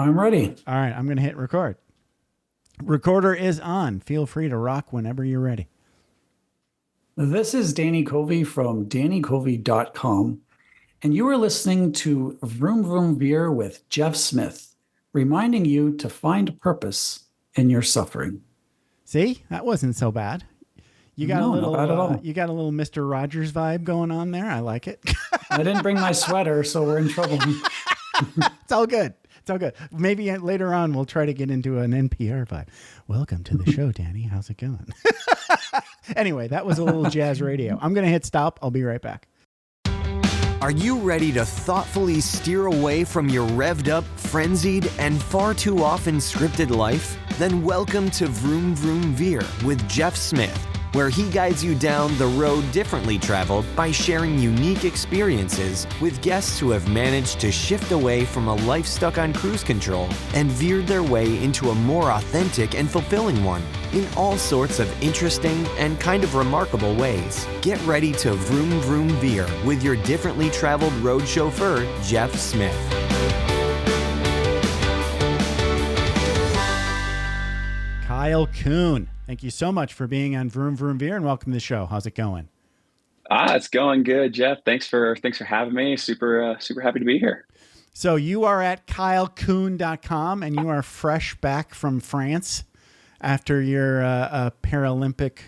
I'm ready. All right, I'm going to hit record. Recorder is on. Feel free to rock whenever you're ready. This is Danny Covey from dannycovey.com, and you are listening to Vroom Vroom Veer with Jeff Smith, reminding you to find purpose in your suffering. See, that wasn't so bad. You got No, not bad at all. you got a little Mr. Rogers vibe going on there. I like it. I didn't bring my sweater, so we're in trouble. It's all good. It's all good. Maybe later on we'll try to get into an NPR vibe. Welcome to the show, Danny. How's it going? Anyway, that was a little jazz radio. I'm going to hit stop. I'll be right back. Are you ready to thoughtfully steer away from your revved up, frenzied, and far too often scripted life? Then welcome to Vroom Vroom Veer with Jeff Smith, where he guides you down the road differently traveled by sharing unique experiences with guests who have managed to shift away from a life stuck on cruise control and veered their way into a more authentic and fulfilling one in all sorts of interesting and kind of remarkable ways. Get ready to Vroom Vroom Veer with your differently traveled road chauffeur, Jeff Smith. Kyle Coon, thank you so much for being on Vroom Vroom Veer and welcome to the show. How's it going? It's going good, Jeff. Thanks for having me. Super happy to be here. So you are at kylecoon.com and you are fresh back from France after your Paralympic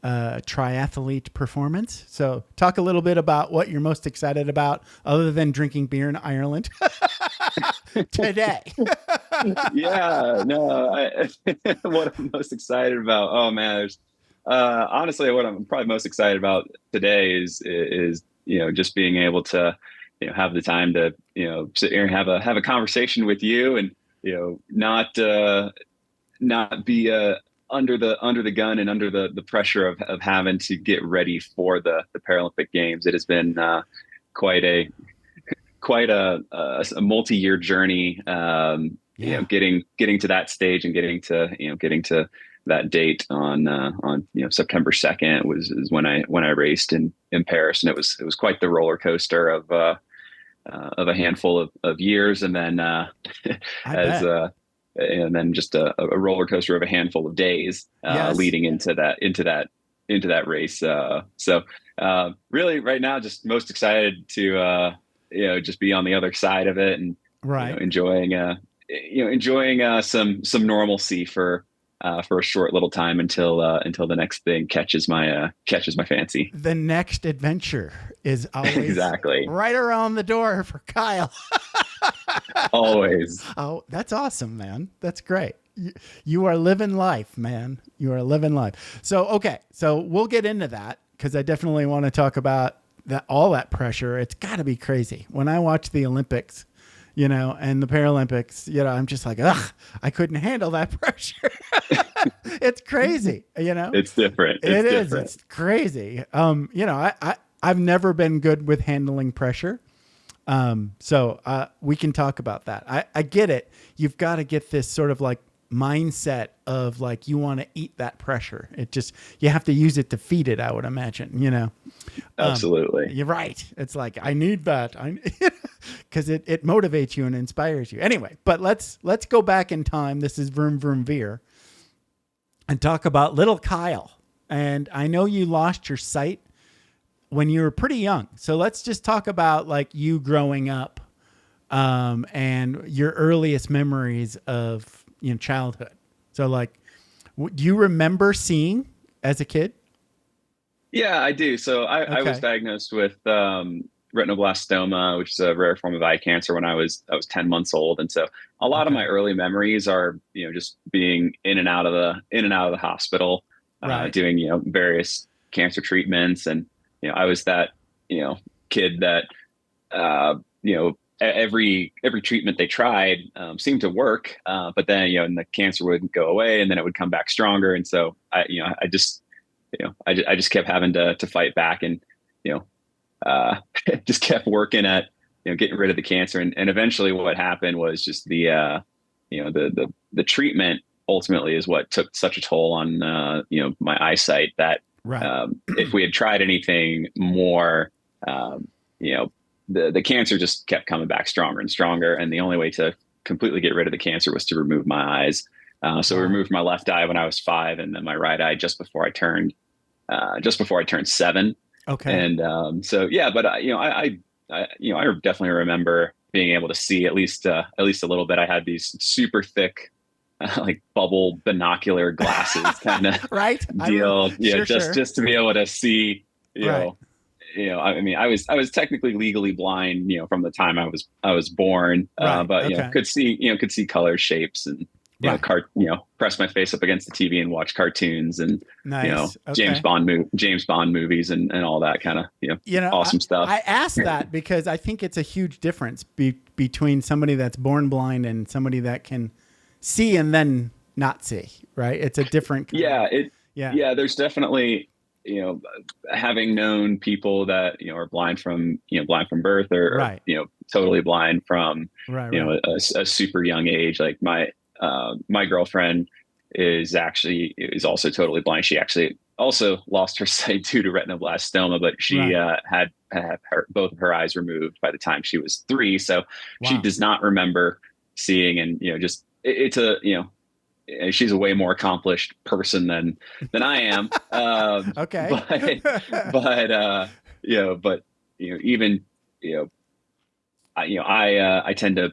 triathlete performance. So talk a little bit about what you're most excited about other than drinking beer in Ireland today. Yeah, no, what I'm most excited about. Oh man, there's honestly what I'm probably most excited about today is just being able to have the time to sit here and have a conversation with you and not be under the gun and under the pressure of having to get ready for the Paralympic Games. It has been quite a multi-year journey. Getting to that stage and getting to that date on September 2nd is when I raced in Paris, and it was quite the roller coaster of a handful of years, and then and then just a roller coaster of a handful of days leading into that race. So really right now, just most excited to just be on the other side of it and enjoying some normalcy for a short little time until the next thing catches my fancy. The next adventure is always exactly right around the door for Kyle. Always. Oh, that's awesome, man. That's great. You are living life, man. You are living life. So, okay. So we'll get into that because I definitely want to talk about all that pressure. It's got to be crazy. When I watch the Olympics, and the Paralympics, I'm just like, ugh, I couldn't handle that pressure. It's crazy, It's different. It's crazy. I've never been good with handling pressure. So we can talk about that. I get it. You've got to get this sort of like mindset of like, you want to eat that pressure. You have to use it to feed it, I would imagine, Absolutely. You're right. It's like, I need that. Cause it motivates you and inspires you anyway, but let's go back in time. This is Vroom Vroom Veer and talk about little Kyle. And I know you lost your sight when you were pretty young. So let's just talk about like you growing up, and your earliest memories of, childhood. So like, do you remember seeing as a kid? Yeah, I do. So I was diagnosed with retinoblastoma, which is a rare form of eye cancer when I was 10 months old. And so a lot of my early memories are, just being in and out of the hospital, doing, various cancer treatments. And, I was that, kid that, every treatment they tried seemed to work, but then and the cancer wouldn't go away, and then it would come back stronger. And so I just kept having to fight back, and just kept working at getting rid of the cancer. And eventually, what happened was just the treatment ultimately is what took such a toll on my eyesight that if we had tried anything more, the cancer just kept coming back stronger and stronger. And the only way to completely get rid of the cancer was to remove my eyes. So we removed my left eye when I was 5, and then my right eye just before I turned 7. Okay. And so yeah, but I definitely remember being able to see at least a little bit. I had these super thick like bubble binocular glasses kind of right deal. Sure, just to be able to see, I mean, I was technically legally blind, from the time I was born, Right. but Okay. could see colors, shapes, and Right. press my face up against the TV and watch cartoons and Nice. Okay. James Bond movies and all that kind of awesome stuff. I asked that because I think it's a huge difference between somebody that's born blind and somebody that can see and then not see. Right? It's a different. Yeah. There's definitely having known people that are blind from birth or right. totally blind from right. a super young age. Like my girlfriend is also totally blind. She actually also lost her sight due to retinoblastoma, but she had both of her eyes removed by the time she was 3. So she does not remember seeing, and she's a way more accomplished person than I am. Okay. But even I tend to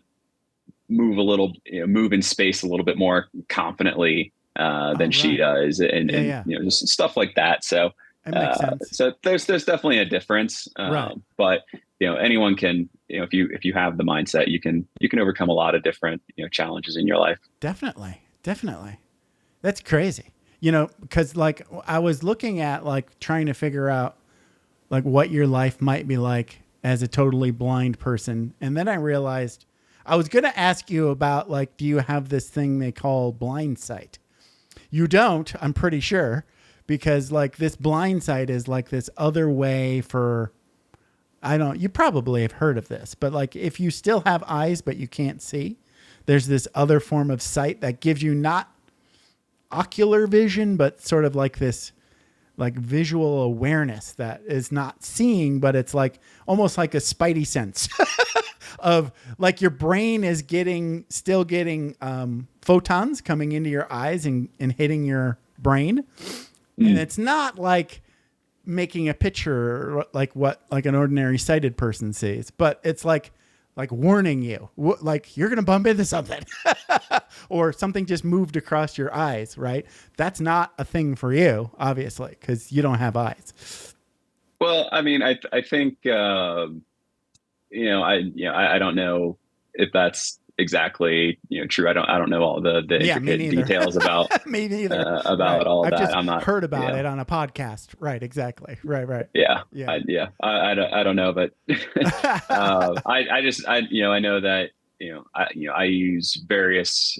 move in space a little bit more confidently than she does, and just stuff like that. So that makes sense. So there's definitely a difference, but anyone can, if you have the mindset, you can overcome a lot of different challenges in your life. Definitely. That's crazy. Because like I was looking at like trying to figure out like what your life might be like as a totally blind person, and then I realized I was going to ask you about like, do you have this thing they call blind sight? You don't, I'm pretty sure, because like this blind sight is like this other way for, you probably have heard of this, but like if you still have eyes, but you can't see, there's this other form of sight that gives you not ocular vision, but sort of like this like visual awareness that is not seeing, but it's like almost like a spidey sense of like your brain is still getting photons coming into your eyes and hitting your brain. And it's not like making a picture like what like an ordinary sighted person sees, but it's like warning you, like you're going to bump into something or something just moved across your eyes, right? That's not a thing for you, obviously, because you don't have eyes. Well, I mean, I think, I don't know if that's exactly, true. I don't know all the intricate details about, me neither. About all I've that. just I'm not heard about it on a podcast. Right. Exactly. Right. Yeah. I don't know, but I know that, I use various,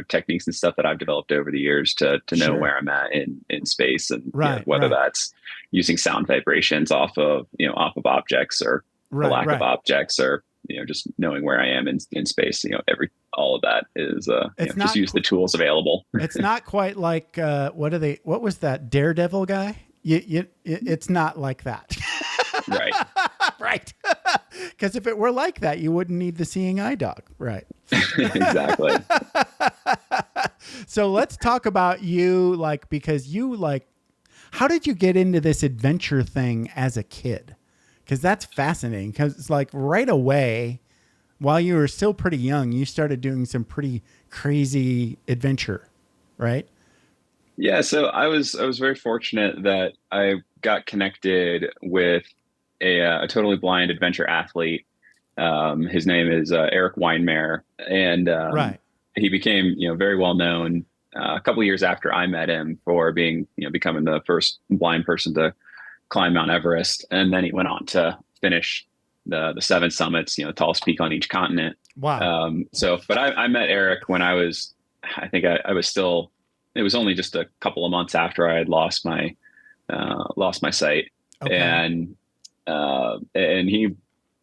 techniques and stuff that I've developed over the years to know where I'm at in space, and whether that's using sound vibrations off of objects or the lack of objects, or, just knowing where I am in space, all of that is, just use the tools available. It's not quite like, what was that Daredevil guy? It's not like that. Right. Right. Because if it were like that, you wouldn't need the seeing eye dog. Right. Exactly. So let's talk about you, like, because you like, how did you get into this adventure thing as a kid? Because that's fascinating, because it's like right away, while you were still pretty young, you started doing some pretty crazy adventure, right? Yeah. So I was very fortunate that I got connected with a totally blind adventure athlete. His name is Eric Weihenmayer, and he became very well known a couple of years after I met him for becoming the first blind person to climb Mount Everest, and then he went on to finish the 7 summits, tallest peak on each continent. Wow. But I met Eric when I think I was still. It was only just a couple of months after I had lost my sight, and he,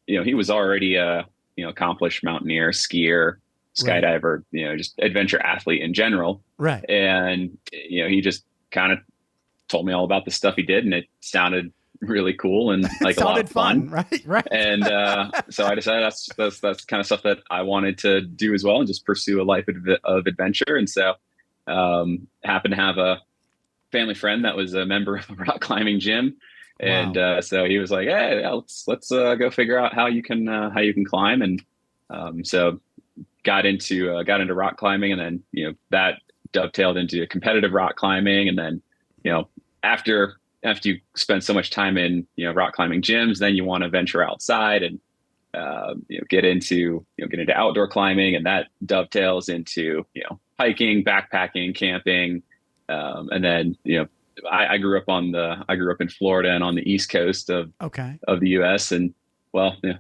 he was already a accomplished mountaineer, skier, skydiver, just adventure athlete in general, right? And he just kind of told me all about the stuff he did, and it sounded really cool and like a lot Sounded of fun. right. And so I decided that's the kind of stuff that I wanted to do as well, and just pursue a life of adventure. And so happened to have a family friend that was a member of a rock climbing gym. And so he was like, "Hey, yeah, let's go figure out how you can climb." And so got into rock climbing, and then that dovetailed into competitive rock climbing. And then after you spend so much time in rock climbing gyms, then you want to venture outside and get into outdoor climbing, and that dovetails into hiking, backpacking, camping, and then I grew up in Florida and on the East Coast of the U.S. and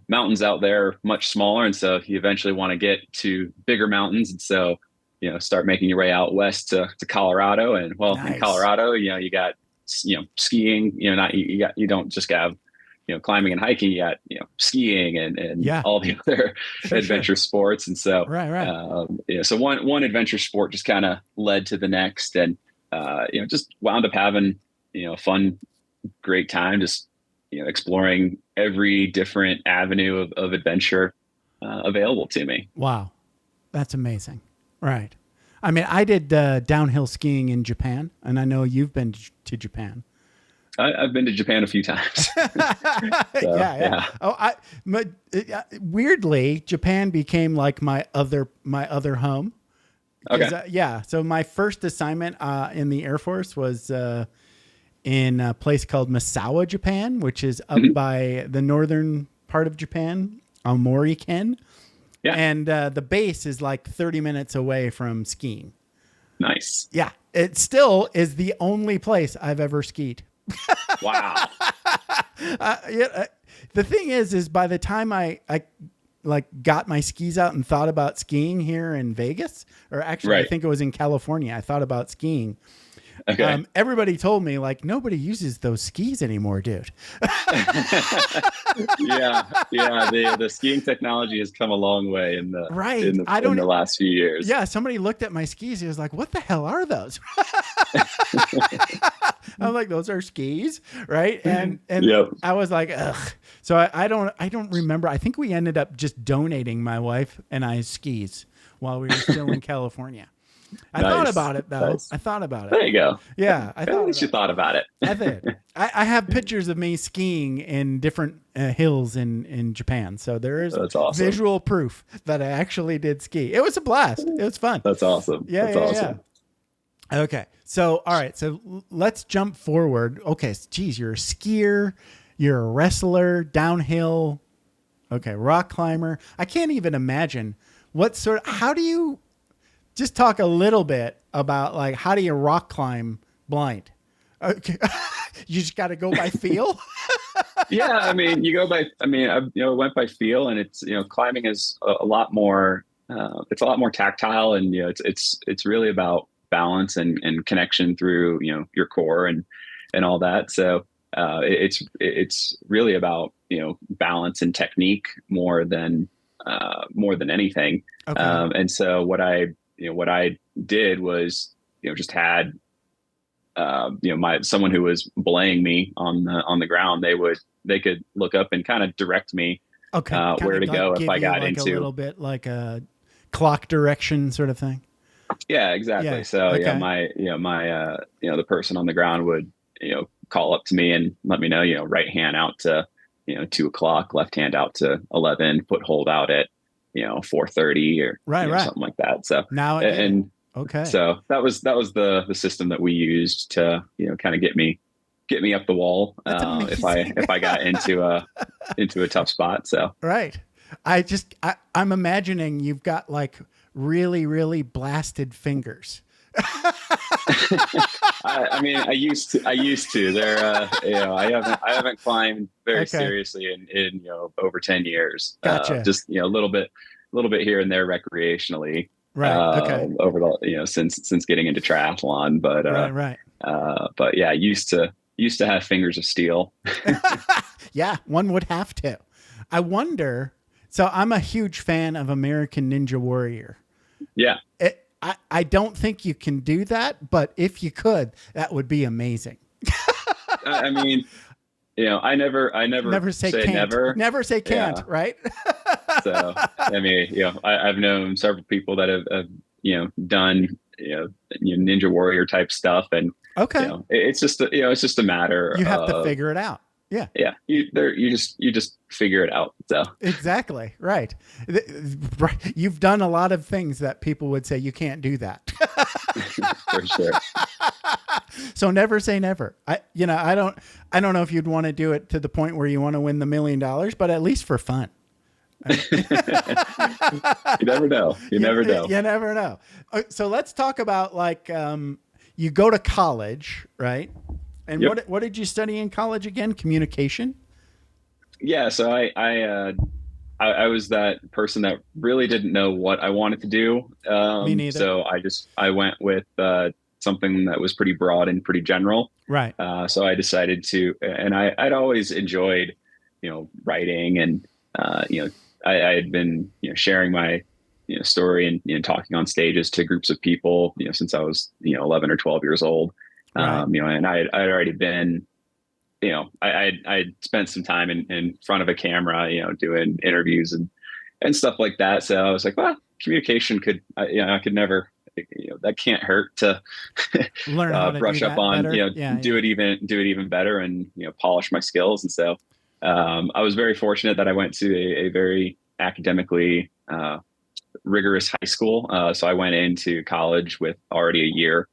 mountains out there are much smaller, and so you eventually want to get to bigger mountains, and so start making your way out west to Colorado. And Nice. In Colorado, you got skiing. You don't just have climbing and hiking. You got skiing and all the other adventure sports. And so so one adventure sport just kind of led to the next, and just wound up having a fun, great time just exploring every different avenue of adventure available to me. Wow, that's amazing. Right. I mean, I did downhill skiing in Japan, and I know you've been to Japan. I've been to Japan a few times. Yeah. Oh, weirdly, Japan became like my other home. Okay. So my first assignment in the Air Force was in a place called Misawa, Japan, which is up by the northern part of Japan, Aomori-ken. Yeah. And the base is like 30 minutes away from skiing. Nice. Yeah. It still is the only place I've ever skied. Wow. The thing is by the time I like got my skis out and thought about skiing here in Vegas, or actually I think it was in California, I thought about skiing. Okay. Everybody told me like nobody uses those skis anymore, dude. Yeah. The skiing technology has come a long way in the last few years. Yeah. Somebody looked at my skis. He was like, "What the hell are those?" I'm like, "Those are skis, right?" And I was like, "Ugh." So I don't remember. I think we ended up just donating my wife and I's skis while we were still in California. I thought about it though. Nice. I thought about it. There you go. Yeah, At least you thought about it. I did. I have pictures of me skiing in different hills in Japan, so there is awesome. Visual proof that I actually did ski. It was a blast. It was fun. That's awesome. That's awesome. Yeah. Okay, so all right, so let's jump forward. Okay, geez, you're a skier, you're a wrestler, downhill. Okay, rock climber. I can't even imagine how do you. Just talk a little bit about like how do you rock climb blind? Okay. You just got to go by feel. Yeah, I mean, you go by. I mean, I went by feel, and it's climbing is a lot more. It's a lot more tactile, and it's really about balance and connection through your core and all that. So it's really about balance and technique more than anything. Okay. And so what I did was, just had, someone who was belaying me on the ground, they could look up and kind of direct me, where to go if I got into a little bit like a clock direction sort of thing. Yeah, exactly. Yeah. So Okay. the person on the ground would, call up to me and let me know, right hand out to, 2 o'clock, left hand out to 11, foot hold out at 4:30 or something like that. So okay. So that was the system that we used to kind of get me up the wall if I got into a tough spot. So right. I'm imagining you've got like really, really blasted fingers. I mean, I used to. They're I haven't climbed very seriously in over 10 years. Gotcha. Just a little bit here and there recreationally. Right. Okay. Over the since getting into triathlon, but right. But yeah, used to have fingers of steel. Yeah, one would have to. I wonder. So I'm a huge fan of American Ninja Warrior. Yeah. I don't think you can do that, but if you could, that would be amazing. I mean, I never say say can't. never. Never say can't, Yeah. right? So, I mean, I've known several people that have done, Ninja Warrior type stuff. And, Okay. it's just a matter You have to of, figure it out. Yeah. yeah, you just figure it out. So Exactly. Right. Right. You've done a lot of things that people would say you can't do that. for sure. So never say never. I don't know if you'd want to do it to the point where you want to win the $1 million, but at least for fun. You never know. You never know. You never know. So let's talk about you go to college, right? And Yep. what did you study in college again? Communication? Yeah. So I was that person that really didn't know what I wanted to do. Me neither. So I went with something that was pretty broad and pretty general. Right. So I decided to, and I'd always enjoyed, writing, and I had been sharing my story and talking on stages to groups of people since I was 11 or 12 years old. Right. And I'd already been, I'd spent some time in front of a camera, doing interviews and stuff like that. So I was like, well, communication I could never, that can't hurt to learn how to brush do up that on, better. do it even better, and, polish my skills. And so, I was very fortunate that I went to a very academically, rigorous high school. So I went into college with already a year,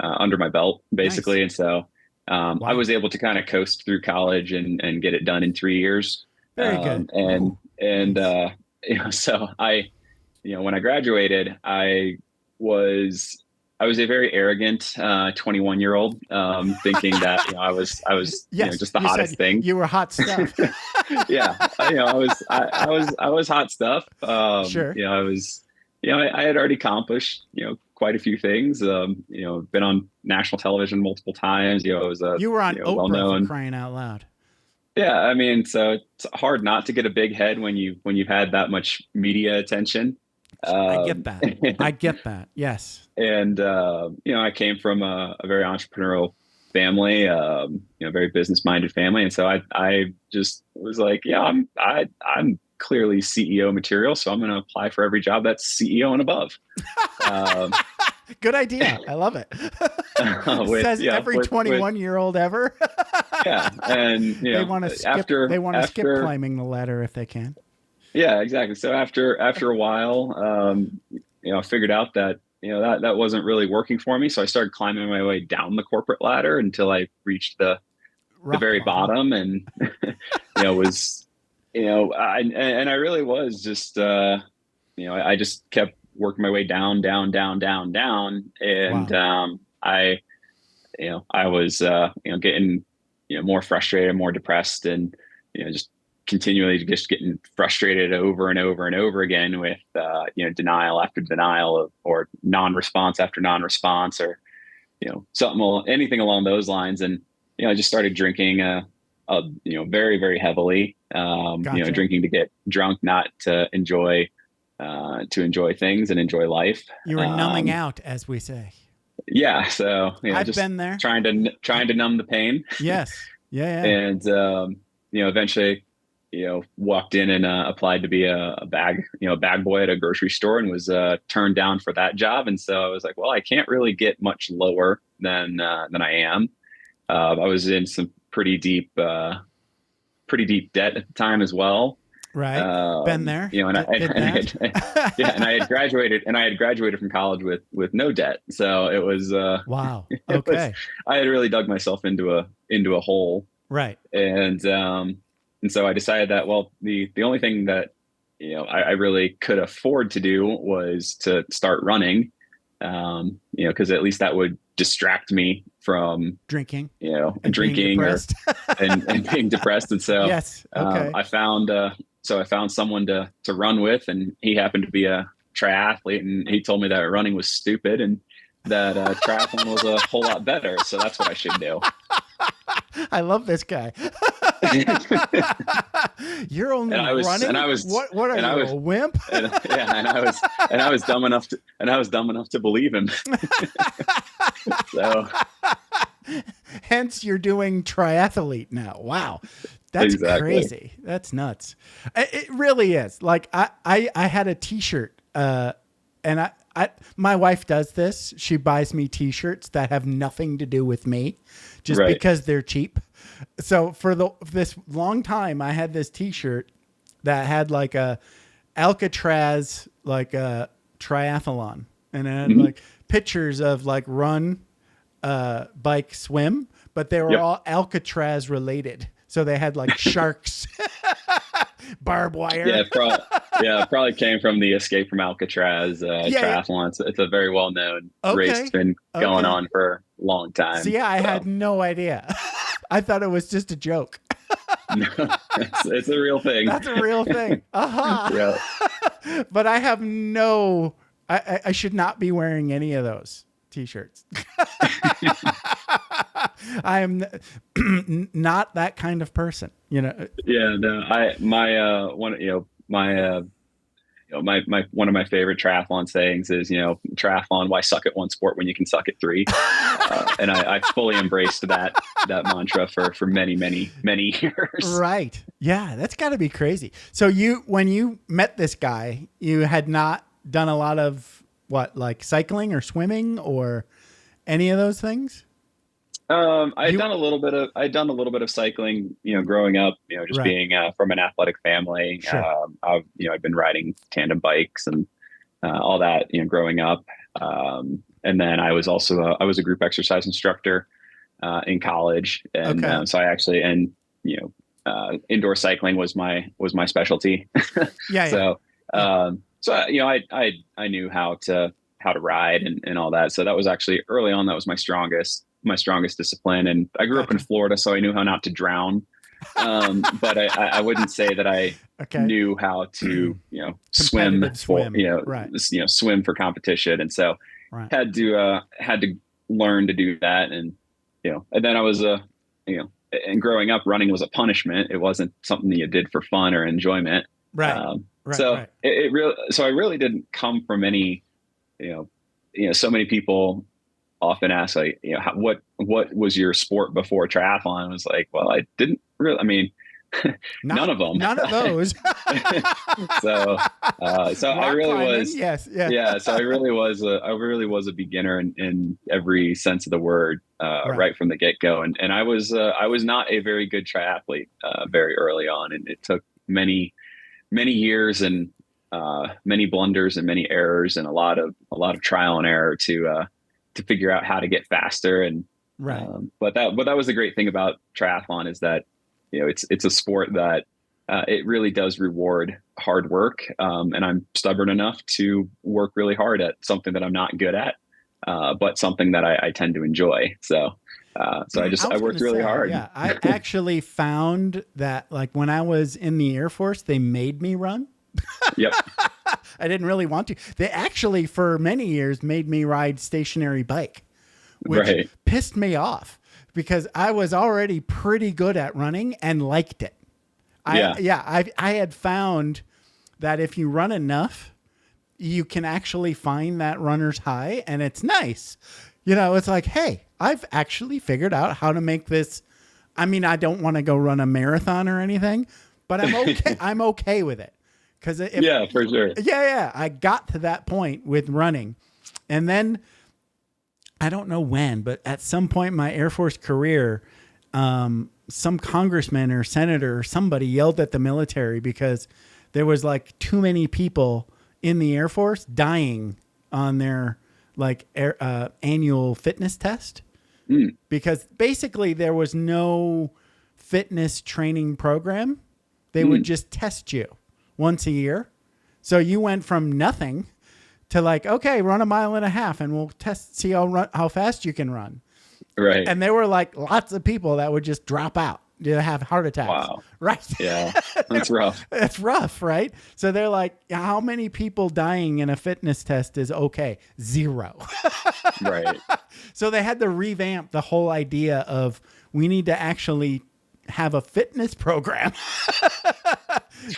under my belt, basically. Nice. And so, Wow. I was able to kind of coast through college and get it done in 3 years. Very good. So when I graduated, I was a very arrogant 21-year-old, thinking that I was Yes, just the you hottest said thing. You were hot stuff. Yeah, I was hot stuff. Sure. I had already accomplished quite a few things. Been on national television multiple times. I was You were on Oprah, well-known. for crying out loud. Yeah, I mean, so it's hard not to get a big head when you've had that much media attention. I get that. I get that. Yes. And I came from a very entrepreneurial family, very business-minded family, and so I just was like, yeah, I'm clearly CEO material, so I'm going to apply for every job that's CEO and above. Good idea. I love it. Says every 21-year-old ever. Yeah, and they want to skip climbing the ladder if they can. Yeah, exactly. So after a while, I figured out that that wasn't really working for me. So I started climbing my way down the corporate ladder until I reached the very bottom, and I really was just I just kept working my way down, and wow. I was getting more frustrated, more depressed, and just continually just getting frustrated over and over and over again with denial after denial or non-response after non-response, or anything along those lines. And I just started drinking very, very heavily. Gotcha. Drinking to get drunk, not to enjoy things and enjoy life. You were numbing out, as we say. Yeah, so I've just been there, trying to numb the pain. Yes, yeah. And eventually, walked in and applied to be a bag boy at a grocery store, and was turned down for that job. And so I was like, well, I can't really get much lower than I am. I was in some pretty deep debt at the time as well. Right. Been there. And I had graduated from college with no debt. So it was wow. Okay. I had really dug myself into a hole. Right. And so I decided that, well, the only thing that I really could afford to do was to start running, because at least that would distract me from drinking, and drinking and being depressed. And so yes. Okay. I found someone to run with, and he happened to be a triathlete, and he told me that running was stupid and that triathlon was a whole lot better. So that's what I should do. I love this guy. You're only running. And I was, what are you, a wimp? And I was dumb enough to believe him. So hence you're doing triathlete now. Wow. That's crazy. That's nuts. It really is. Like I had a t-shirt, and my wife does this. She buys me t-shirts that have nothing to do with me just because they're cheap. So for this long time, I had this t-shirt that had like a Alcatraz, like a triathlon, and it had like pictures of like run, bike, swim, but they were all Alcatraz related. So they had like sharks, barbed wire. Yeah, probably came from the Escape from Alcatraz triathlon. It's a very well-known race. It's been going on for a long time. So I had no idea. I thought it was just a joke. No, it's a real thing. That's a real thing. Yeah. But I have I should not be wearing any of those t-shirts. I am not that kind of person, you know? Yeah, no, one of my favorite triathlon sayings is, triathlon, why suck at one sport when you can suck at three? And I fully embraced that mantra for many, many, many years. Right. Yeah. That's gotta be crazy. So when you met this guy, you had not done a lot of like cycling or swimming or any of those things? I'd done a little bit of cycling, growing up, just being from an athletic family. Sure. I've been riding tandem bikes and all that, growing up. And then I was also I was a group exercise instructor in college, and so I actually indoor cycling was my specialty. So I knew how to ride and all that. So that was actually early on. That was my strongest discipline. And I grew up in Florida, so I knew how not to drown. But I wouldn't say that I knew how to, swim swim for competition. And so had to learn to do that. And, and then I was, and growing up, running was a punishment. It wasn't something that you did for fun or enjoyment. So I really didn't come from any, so many people often ask, like, what was your sport before triathlon? I was like, well, I didn't really, none of them. None of those. So I really was, yes. So I really was a beginner in every sense of the word, right from the get-go. And I was not a very good triathlete, very early on. And it took many, many years and, many blunders and many errors and a lot of trial and error to figure out how to get faster. And, but that was the great thing about triathlon is that, it's a sport that, it really does reward hard work. And I'm stubborn enough to work really hard at something that I'm not good at, but something that I tend to enjoy. So I worked really hard. Yeah. I actually found that, like, when I was in the Air Force, they made me run. Yep. I didn't really want to. They actually, for many years, made me ride stationary bike, which pissed me off because I was already pretty good at running and liked it. I had found that if you run enough, you can actually find that runner's high, and it's nice. It's like, hey, I've actually figured out how to make this. I don't want to go run a marathon or anything, but I'm okay. I'm okay with it. For sure. Yeah. I got to that point with running. And then I don't know when, but at some point in my Air Force career, some congressman or senator or somebody yelled at the military because there was like too many people in the Air Force dying on their annual fitness test. Because basically there was no fitness training program. They would just test you once a year. So you went from nothing to like, okay, run 1.5 miles and we'll see how fast you can run. Right. And there were like lots of people that would just drop out, have heart attacks. Wow. Right. Yeah. That's rough. That's rough. Right. So they're like, how many people dying in a fitness test is okay? 0. Right. So they had to revamp the whole idea of we need to actually have a fitness program.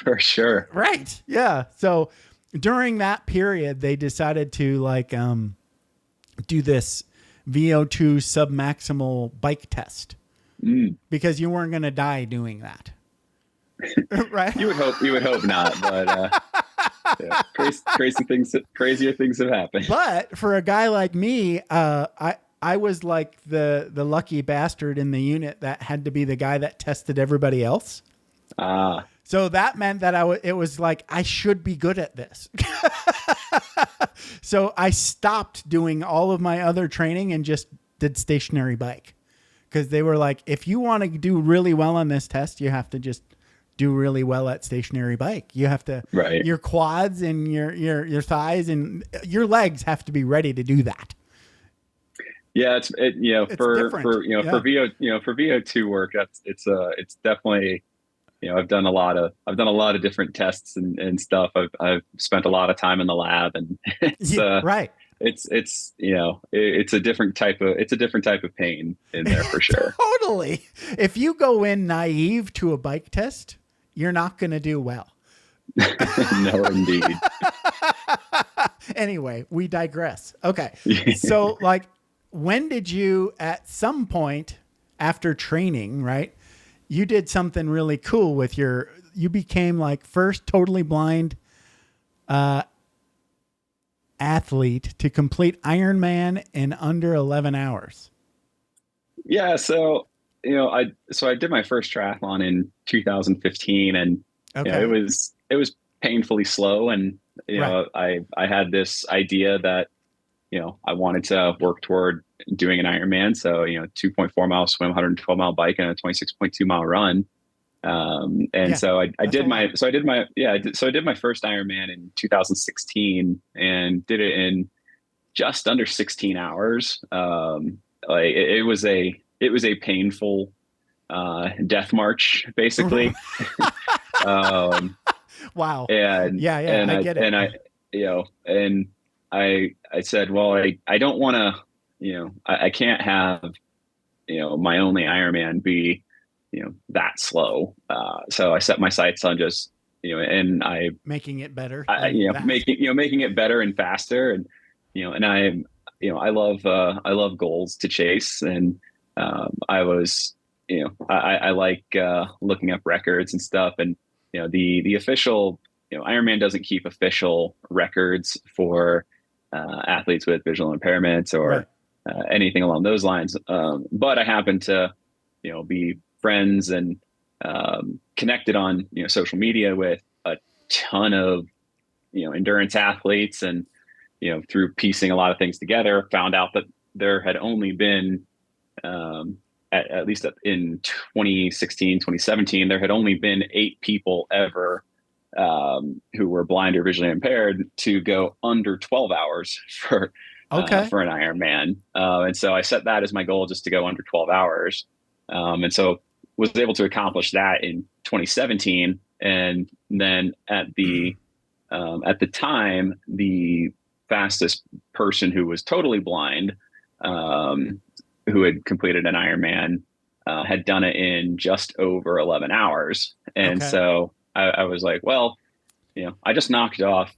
For sure. Right. Yeah. So during that period, they decided to do this VO2 submaximal bike test because you weren't going to die doing that. Right? You would hope not, but yeah, crazier things have happened. But for a guy like me, I was like the lucky bastard in the unit that had to be the guy that tested everybody else. So that meant that it was like, I should be good at this. So I stopped doing all of my other training and just did stationary bike, because they were like, if you want to do really well on this test, you have to just do really well at stationary bike. You have to, your quads and your thighs and your legs have to be ready to do that. Yeah, it's for VO2 work, it's definitely, I've done a lot of different tests and stuff. I've spent a lot of time in the lab, and it's a different type of pain in there for sure. Totally. If you go in naive to a bike test, you're not going to do well. No, indeed. Anyway, we digress. Okay. So like, when did you, at some point after training, right, you did something really cool with you became like first totally blind athlete to complete Ironman in under 11 hours. Yeah. So, I did my first triathlon in 2015, and it was painfully slow. And, I had this idea that, I wanted to work toward doing an Ironman. So, 2.4 mile swim, 112 mile bike, and a 26.2 mile run. So I did my first Ironman in 2016 and did it in just under 16 hours. It was a painful, death march, basically. Wow. And I get it. I said, well, I don't want to, I can't have, my only Ironman be, that slow. So I set my sights on just, and making it better, making it better and faster. And, and I love goals to chase. And, I was, I like, looking up records and stuff. And, the official, Ironman doesn't keep official records for, athletes with visual impairments or anything along those lines. But I happen to, be friends and connected on, social media with a ton of, endurance athletes, and, through piecing a lot of things together, found out that there had only been, at least in 2016, 2017, there had only been 8 people ever who were blind or visually impaired to go under 12 hours for an Ironman. And so I set that as my goal, just to go under 12 hours. And so was able to accomplish that in 2017. And then at the time, the fastest person who was totally blind, who had completed an Ironman, had done it in just over 11 hours. And so I was like, well, I just knocked off,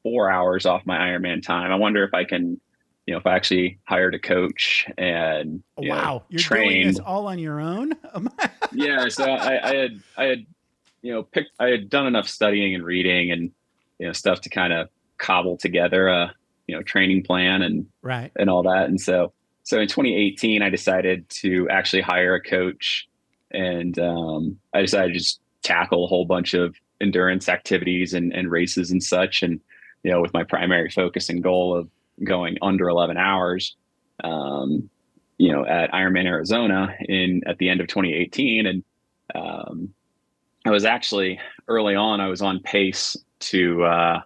4 hours off my Ironman time. I wonder if I can, if I actually hired a coach and you're trained. Doing this all on your own. Yeah. So I had done enough studying and reading and, stuff to kind of cobble together a, training plan and all that. And so in 2018, I decided to actually hire a coach, and I decided to just tackle a whole bunch of endurance activities and races and such. And, with my primary focus and goal of going under 11 hours, at Ironman Arizona at the end of 2018. And I was actually early on, I was on pace to,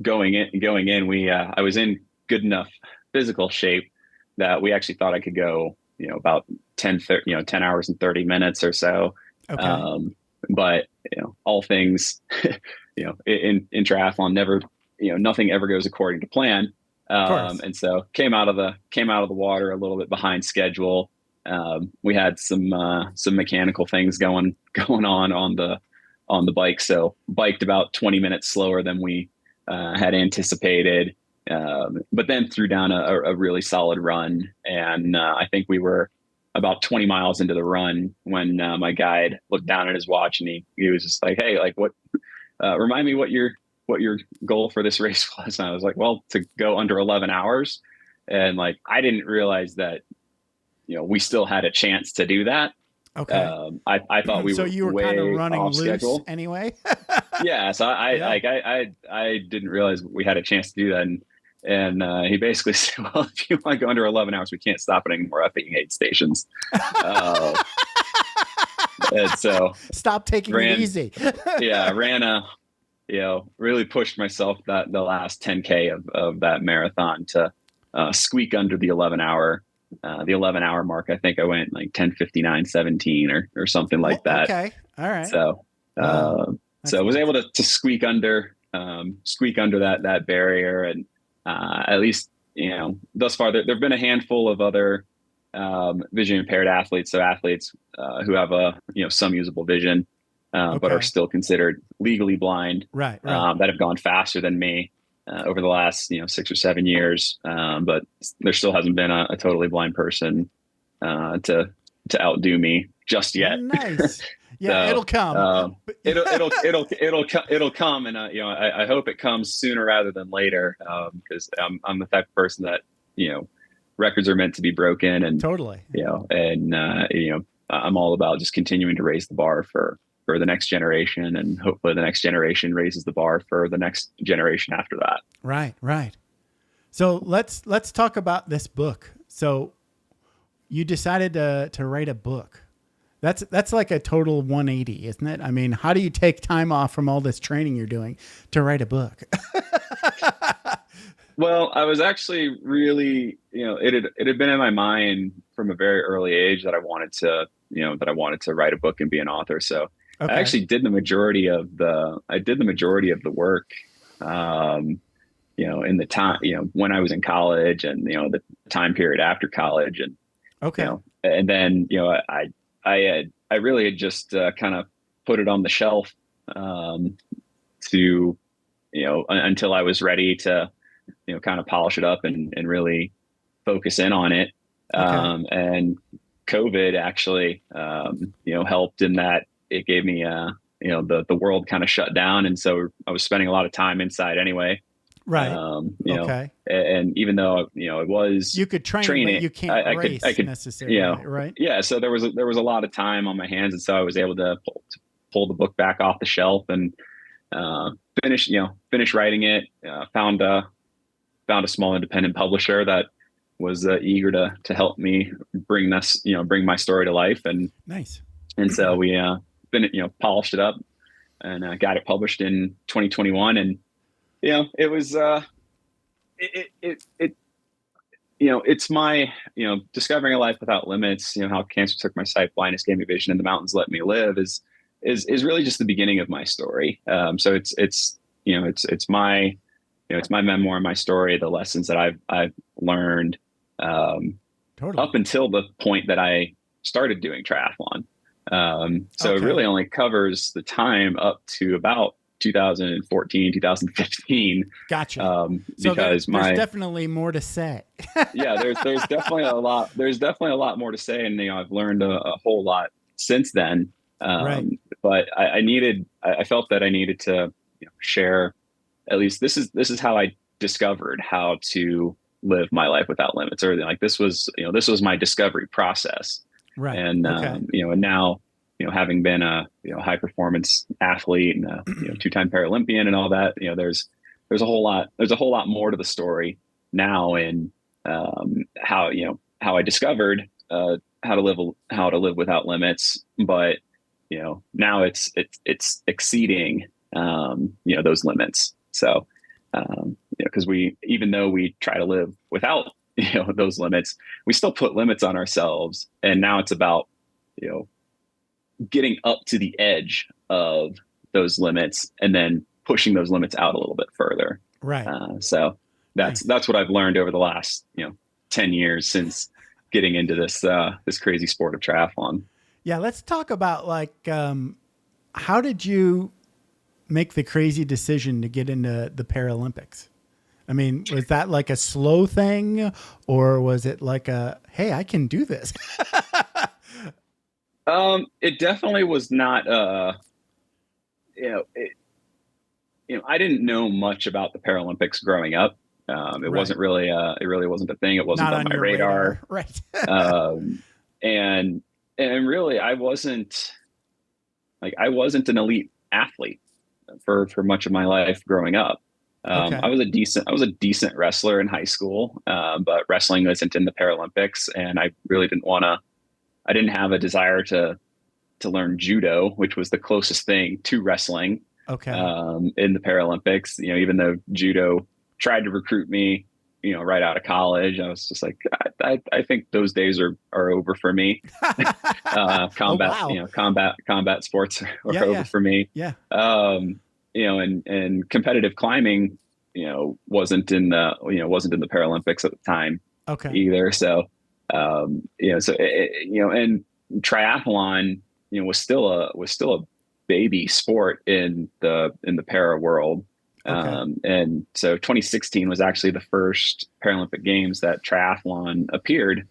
going in, I was in good enough physical shape that we actually thought I could go, about 10 hours and 30 minutes or so. But, all things, in triathlon, never, nothing ever goes according to plan. And so came out of the water a little bit behind schedule. We had some mechanical things going on the bike. So biked about 20 minutes slower than we had anticipated. but then threw down a really solid run. And I think we were about 20 miles into the run when my guide looked down at his watch, and he was just like, "Hey, like, what, remind me what your goal for this race was." And I was like, "Well, to go under 11 hours." And like, I didn't realize that, we still had a chance to do that. Okay. I thought we so were you were way kind of running off loose schedule anyway. Yeah. So I didn't realize we had a chance to do that. And he basically said, "Well, if you want to go under 11 hours, we can't stop at any more upping aid stations." And so Stop taking it easy. really pushed myself the last 10K of that marathon to squeak under the 11 hour mark. I think I went like 10:59:17 or something like that. Okay. All right. So, so I was able to squeak under that barrier. And at least, thus far, there've been a handful of other vision impaired athletes. So athletes who have some usable vision, but are still considered legally blind, right. that have gone faster than me over the last 6 or 7 years. But there still hasn't been a totally blind person to outdo me just yet. Nice. Yeah, so, it'll come. It'll come, and I hope it comes sooner rather than later, because I'm the type of person that records are meant to be broken, and totally, I'm all about just continuing to raise the bar for the next generation, and hopefully the next generation raises the bar for the next generation after that. Right. So let's talk about this book. So you decided to write a book. That's like a total 180, isn't it? I mean, how do you take time off from all this training you're doing to write a book? Well, I was actually really, it had been in my mind from a very early age that I wanted to write a book and be an author. So I actually did the majority of the work, in the time, when I was in college, and, the time period after college, and, and then, I really had just kind of put it on the shelf to, until I was ready to, kind of polish it up and really focus in on it. And COVID actually, helped in that it gave me, the world kind of shut down. And so I was spending a lot of time inside anyway. Right. And even though, it was, you could train, but you can't race necessarily, right? Yeah. So there was a lot of time on my hands. And so I was able to pull the book back off the shelf and, finish writing it. Found a small independent publisher that was eager to help me bring my story to life. And nice. And so we, polished it up and got it published in 2021. And, it was, it's my, discovering a life without limits, how cancer took my sight, blindness gave me vision, and the mountains let me live is really just the beginning of my story. So it's my, it's my memoir, my story, the lessons that I've learned, up until the point that I started doing triathlon. So it really only covers the time up to about 2014, 2015. Gotcha. So there's definitely more to say. Yeah, there's definitely a lot. There's definitely a lot more to say, and I've learned a whole lot since then. But I felt that I needed to share. At least this is how I discovered how to live my life without limits, or like this was my discovery process. Right. And and now having been a high performance athlete and a 2-time Paralympian and all that, there's a whole lot more to the story now, in how I discovered how to live without limits. But now it's exceeding those limits. So because even though we try to live without those limits, we still put limits on ourselves. And now it's about getting up to the edge of those limits and then pushing those limits out a little bit further. Right. So that's what I've learned over the last 10 years since getting into this crazy sport of triathlon. Yeah, let's talk about how did you make the crazy decision to get into the Paralympics? I mean, was that like a slow thing, or was it like a, hey, I can do this? It definitely was not, you know, I didn't know much about the Paralympics growing up. It Right. wasn't really, it really wasn't a thing. It wasn't Not on on my your radar. Right. Um, and, and really I wasn't an elite athlete for much of my life growing up. Okay. I was a decent wrestler in high school, but wrestling wasn't in the Paralympics, and I really I didn't have a desire to learn judo, which was the closest thing to wrestling, Okay. in the Paralympics. Even though judo tried to recruit me, right out of college, I was just like, I think those days are over for me. Combat, Oh, wow. combat sports are Yeah, over yeah. for me. Yeah. And competitive climbing, wasn't in the Paralympics at the time Okay. either. So, and triathlon, was still a baby sport in the para world. Okay. And so 2016 was actually the first Paralympic Games that triathlon appeared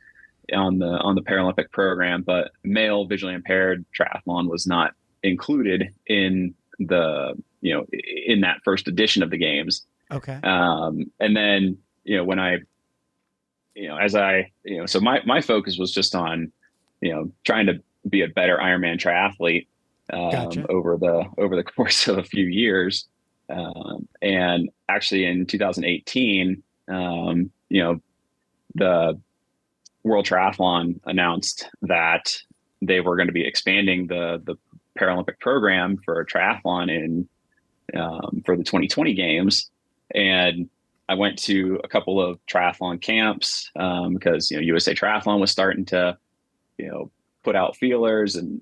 on the Paralympic program, but male visually impaired triathlon was not included in in that first edition of the games. Okay. And then, when I, so my focus was just on, trying to be a better Ironman triathlete, Gotcha. over the course of a few years. And actually in 2018, the World Triathlon announced that they were going to be expanding the Paralympic program for triathlon for the 2020 games. And I went to a couple of triathlon camps, because, USA Triathlon was starting to, put out feelers and,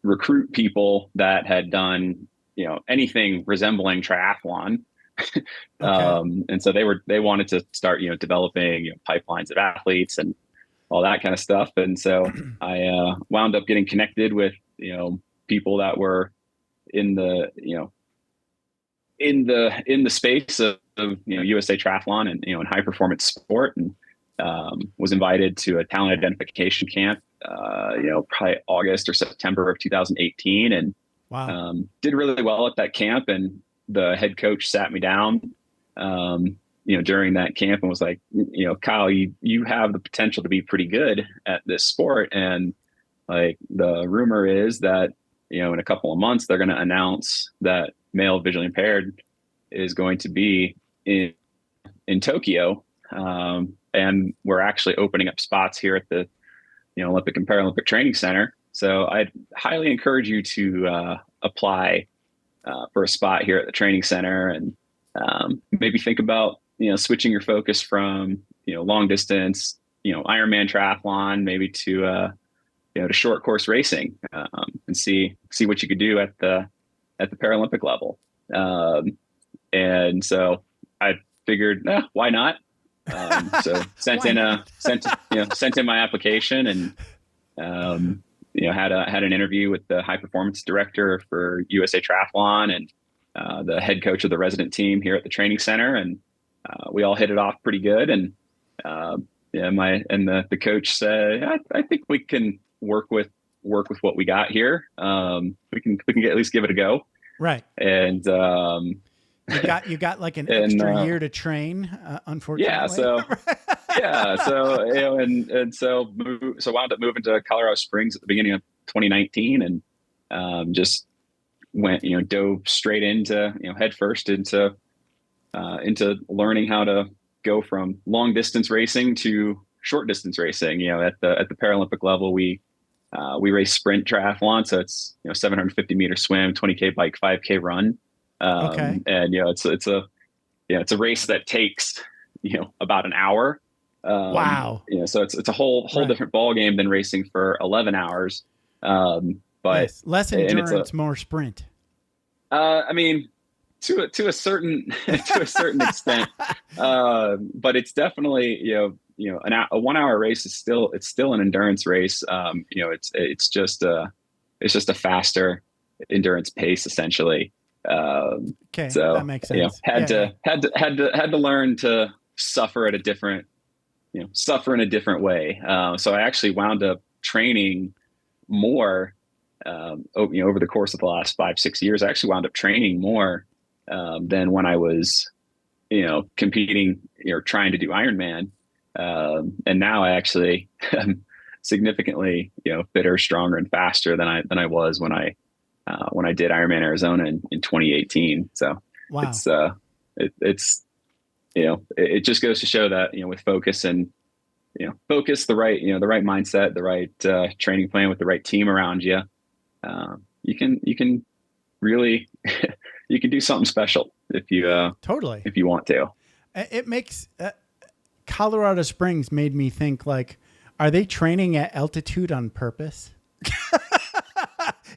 recruit people that had done, anything resembling triathlon. Okay. And so they wanted to start, developing, pipelines of athletes and all that kind of stuff. And so I wound up getting connected with, people that were in the, in the space of USA Triathlon and, in high performance sport, and was invited to a talent identification camp, probably August or September of 2018, and Wow. did really well at that camp. And the head coach sat me down, during that camp and was like, Kyle, you have the potential to be pretty good at this sport. And like, the rumor is that, in a couple of months, they're going to announce that male visually impaired is going to be in Tokyo. And we're actually opening up spots here at the, Olympic and Paralympic Training Center. So I'd highly encourage you to apply for a spot here at the training center, and maybe think about, switching your focus from, long distance, Ironman triathlon, maybe to short course racing, and see what you could do at the Paralympic level. And so I figured, why not? So sent in my application, and had an interview with the high performance director for USA Triathlon and the head coach of the resident team here at the training center, and we all hit it off pretty good. And the coach said, I think we can work with what we got here. We can at least give it a go. Right. And you got like an extra year to train, unfortunately. So wound up moving to Colorado Springs at the beginning of 2019, and just went, dove straight into, head first into learning how to go from long distance racing to short distance racing. At the Paralympic level, we race sprint triathlon, so it's 750 meter swim, 20K bike, 5K run. Okay. And it's a race that takes about an hour. Wow. So it's a whole Right. different ball game than racing for 11 hours. But yes. Less endurance, and more sprint. I mean, to a certain extent, but it's definitely a 1 hour race is still an endurance race. It's just a faster endurance pace essentially. Okay, So that makes sense. had to learn to suffer at a different, suffer in a different way. So I actually wound up training more, over the course of the last 5, 6 years. I actually wound up training more than when I was, competing or trying to do Ironman. And now I actually am significantly, fitter, stronger, and faster than I was when I did Ironman Arizona in 2018. So Wow. it's it just goes to show that, with focus and, focus, the right mindset, the right training plan with the right team around you, you can really, you can do something special if Totally. if you want to. It makes Colorado Springs made me think, like, are they training at altitude on purpose?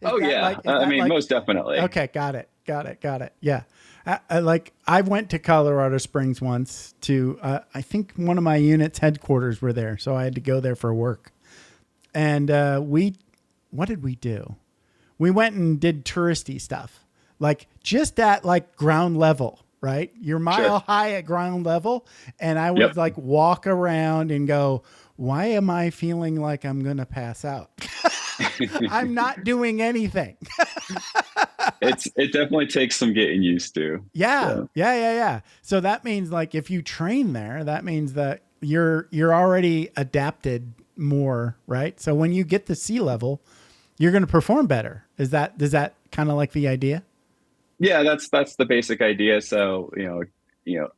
Oh yeah. I mean, most definitely. Okay. Got it. Yeah. I went to Colorado Springs once to, I think one of my unit's headquarters were there. So I had to go there for work. And what did we do? We went and did touristy stuff, like just at like ground level, right? You're mile high at ground level. And I would like walk around and go, why am I feeling like I'm going to pass out? I'm not doing anything. It definitely takes some getting used to. Yeah. So that means, like, if you train there, that means that you're already adapted more, right? So when you get to sea level, you're going to perform better. Does that kind of like the idea? Yeah, that's the basic idea. So,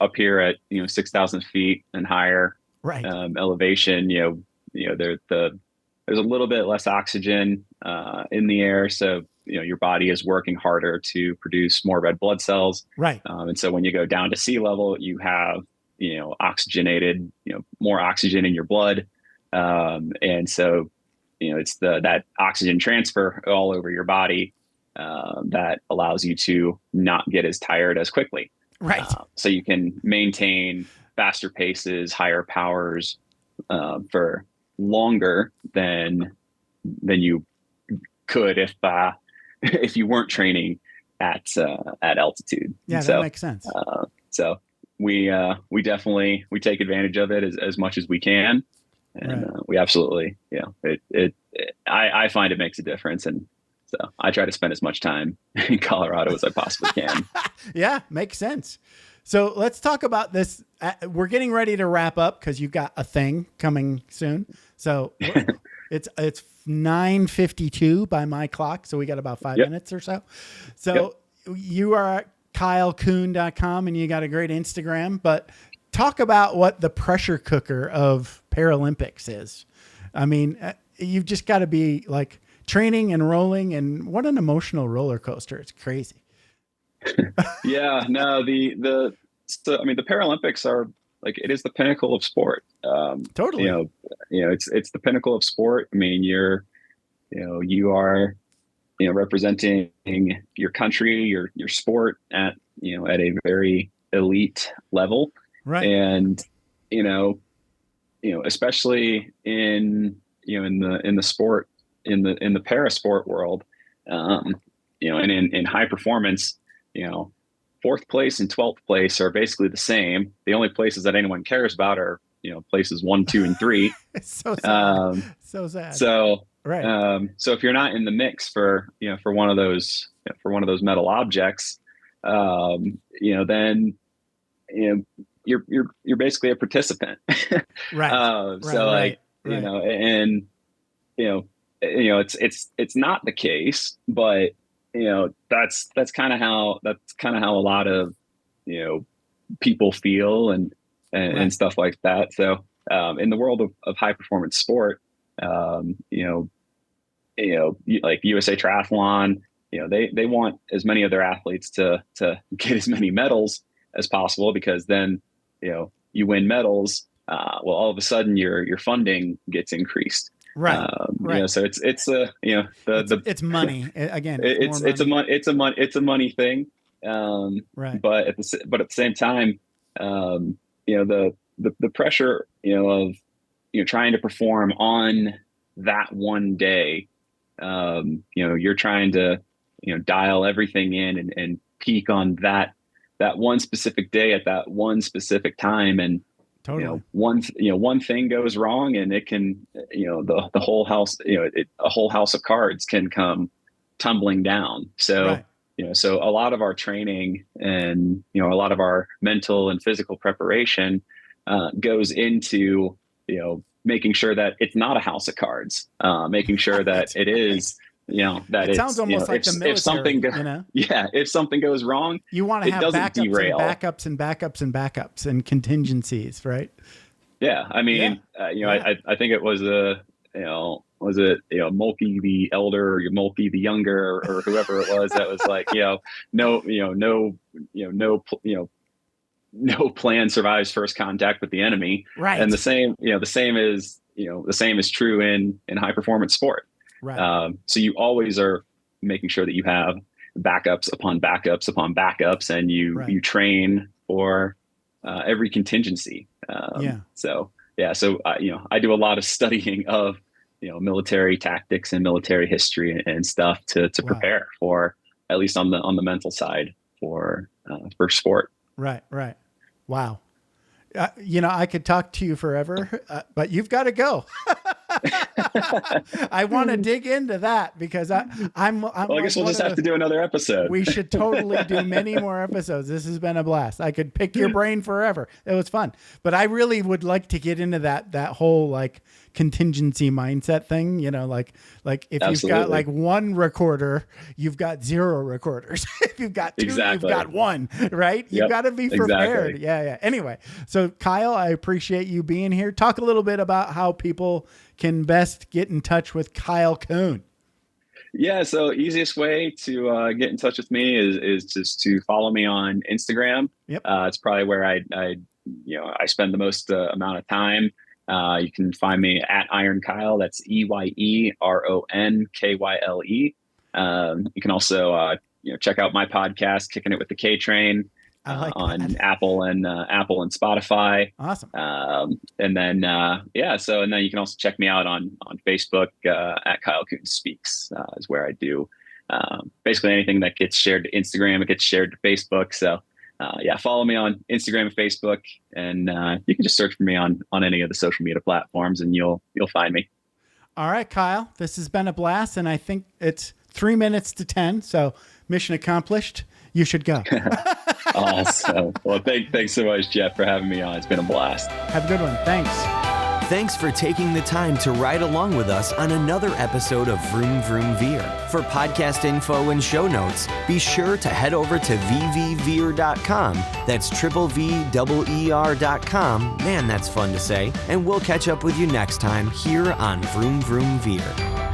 up here at, 6,000 feet and higher, Right. Elevation, there's a little bit less oxygen in the air. So, your body is working harder to produce more red blood cells. Right. And so when you go down to sea level, you have, oxygenated, more oxygen in your blood. And so, it's that oxygen transfer all over your body that allows you to not get as tired as quickly. Right. So you can maintain faster paces, higher powers for longer than you could if you weren't training at altitude. Yeah, so, that makes sense. So we definitely take advantage of it as much as we can, and we absolutely, I find it makes a difference, and so I try to spend as much time in Colorado as I possibly can. Yeah, makes sense. So let's talk about this. We're getting ready to wrap up because you've got a thing coming soon. So it's 9:52 by my clock. So we got about 5 minutes or so. So you are at KyleCoon.com and you got a great Instagram, but talk about what the pressure cooker of Paralympics is. I mean, you've just got to be like training and rolling, and what an emotional roller coaster. It's crazy. Yeah, no, the Paralympics are like, it is the pinnacle of sport. Totally. It's the pinnacle of sport. I mean, you are, representing your country, your sport at a very elite level. Right. And, especially in the sport, in the para sport world, and in high performance, 4th place and 12th place are basically the same. The only places that anyone cares about are, places 1, 2, and 3. It's so sad. So sad. So, right. So if you're not in the mix for one of those, metal objects, then, you're basically a participant. Right. And, it's not the case, but, that's kind of how a lot of, people feel and stuff like that. So, in the world of high performance sport, like USA Triathlon, they want as many of their athletes to get as many medals as possible, because then, you win medals. Well, all of a sudden your funding gets increed. Right. So it's money again. It's a money thing. Right. But at the same time, the pressure, of, trying to perform on that one day, you're trying to, dial everything in and peak on that one specific day at that one specific time. And, Totally. one thing goes wrong and it can, the whole house, a whole house of cards can come tumbling down. So, Right. So a lot of our training and, a lot of our mental and physical preparation goes into, making sure that it's not a house of cards, making sure that it is, that it sounds almost like the military, if something if something goes wrong, you want to have backups derail. and backups and backups and backups and contingencies, right? Yeah. I mean, I think it was was it Mulkey the elder or Mulkey the younger or whoever it was that was like, no plan survives first contact with the enemy. Right. And the same is true in high performance sport. Right. So you always are making sure that you have backups upon backups upon backups, and you train for every contingency. So I do a lot of studying of military tactics and military history and stuff to prepare for, at least on the mental side, for sport. Right. Wow. I could talk to you forever, but you've got to go. I want to dig into that because I'm well, I guess we'll just have to do another episode. We should totally do many more episodes. This has been a blast. I could pick your brain forever. It was fun, but I really would like to get into that whole like contingency mindset thing. Like if Absolutely. you've got like one recorder, you've got 0 recorders. If you've got 2, exactly. you've got 1, right? You've got to be prepared. Exactly. Yeah. Anyway, so Kyle, I appreciate you being here. Talk a little bit about how people can best get in touch with Kyle Coon. Yeah, so easiest way to get in touch with me is just to follow me on Instagram. Yep. It's probably where I spend the most amount of time. You can find me at Iron Kyle. That's EYERONKYLE. You can also check out my podcast, Kicking It with the K Train. On Apple and Spotify. Awesome. And then you can also check me out on Facebook at Kyle Coon Speaks is where I do basically anything that gets shared to Instagram, it gets shared to Facebook. So follow me on Instagram and Facebook, and you can just search for me on any of the social media platforms, and you'll find me. All right, Kyle, this has been a blast, and I think it's 3 minutes to 10. So mission accomplished. You should go. Awesome. Well, thanks so much, Jeff, for having me on. It's been a blast. Have a good one. Thanks. Thanks for taking the time to ride along with us on another episode of Vroom Vroom Veer. For podcast info and show notes, be sure to head over to vvveer.com. That's VVER.com. Man, that's fun to say. And we'll catch up with you next time here on Vroom Vroom Veer.